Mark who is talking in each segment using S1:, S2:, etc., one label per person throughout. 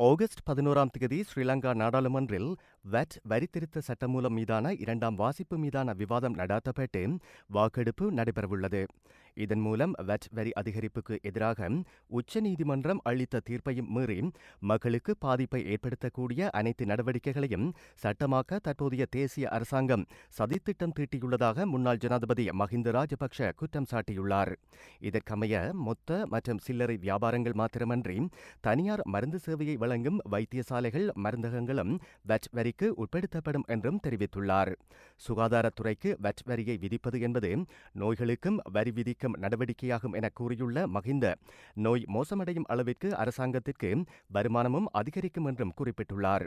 S1: August 11ஆம் தேதி ஸ்ரீலங்கா நாடாளுமன்றில் வட் வரித்திருத்த சட்டமூலம் மீதான இரண்டாம் வாசிப்பு மீதான விவாதம் நடாத்தப்பட்டு வாக்கெடுப்பு நடைபெறவுள்ளது. இதன் மூலம் வட் வரி அதிகரிப்புக்கு எதிராக உச்சநீதிமன்றம் அளித்த தீர்ப்பையும் மீறி மக்களுக்கு பாதிப்பை ஏற்படுத்தக்கூடிய அனைத்து நடவடிக்கைகளையும் சட்டமாக்க தற்போதைய தேசிய அரசாங்கம் சதித்திட்டம் தீட்டியுள்ளதாக முன்னாள் ஜனாதிபதி மஹிந்த ராஜபக்ஷ குற்றம் சாட்டியுள்ளார். இதற்கமைய மொத்த மற்றும் சில்லறை வியாபாரங்கள் மாத்திரமன்றி தனியார் மருந்து சேவையை வழங்கும் வைத்தியசாலைகள் மருந்தகங்களும் வட் வரிக்கு உட்படுத்தப்படும் என்றும் தெரிவித்துள்ளார். சுகாதாரத்துறைக்கு வட் வரியை விதிப்பது என்பது நோய்களுக்கும் வரி விதிக்கும் நடவடிக்கையாகும் என கூறியுள்ள மஹிந்த, நோய் மோசமடையும் அளவிற்கு அரசாங்கத்திற்கு வருமானமும் அதிகரிக்கும் என்றும் குறிப்பிட்டுள்ளார்.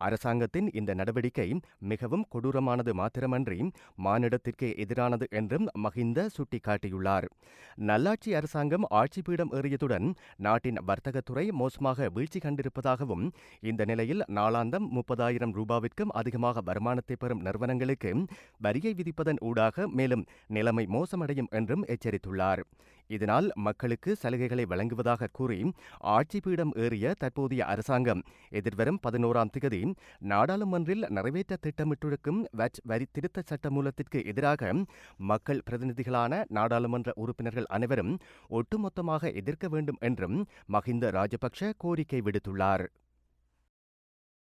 S1: அரசாங்கத்தின் இந்த நடவடிக்கை மிகவும் கொடூரமானது மாத்திரமன்றி மானிடத்திற்கே எதிரானது என்றும் மஹிந்த சுட்டிக்காட்டியுள்ளார். நல்லாட்சி அரசாங்கம் ஆட்சி பீடம் ஏறியதுடன் நாட்டின் வர்த்தகத்துறை மோசமாக வீழ்ச்சி கண்டிருப்பதாகவும், இந்த நிலையில் நாளாந்தம் 30,000 ரூபாவிற்கும் அதிகமாக வருமானத்தை பெறும் நிறுவனங்களுக்கு வரியை விதிப்பதன் ஊடாக மேலும் நிலைமை மோசமடையும் என்றும் எச்சரித்துள்ளார். இதனால் மக்களுக்கு சலுகைகளை வழங்குவதாக கூறி ஆட்சி பீடம் ஏறிய தற்போதைய அரசாங்கம் எதிர்வரும் 11ஆம் தேதி நாடாளுமன்றில் நிறைவேற்ற திட்டமிட்டிருக்கும் வட் வரி திருத்த சட்ட மூலத்திற்கு எதிராக மக்கள் பிரதிநிதிகளான நாடாளுமன்ற உறுப்பினர்கள் அனைவரும் ஒட்டுமொத்தமாக எதிர்க்க வேண்டும் என்றும் மஹிந்த ராஜபக்ஷ கோரிக்கை விடுத்துள்ளார்.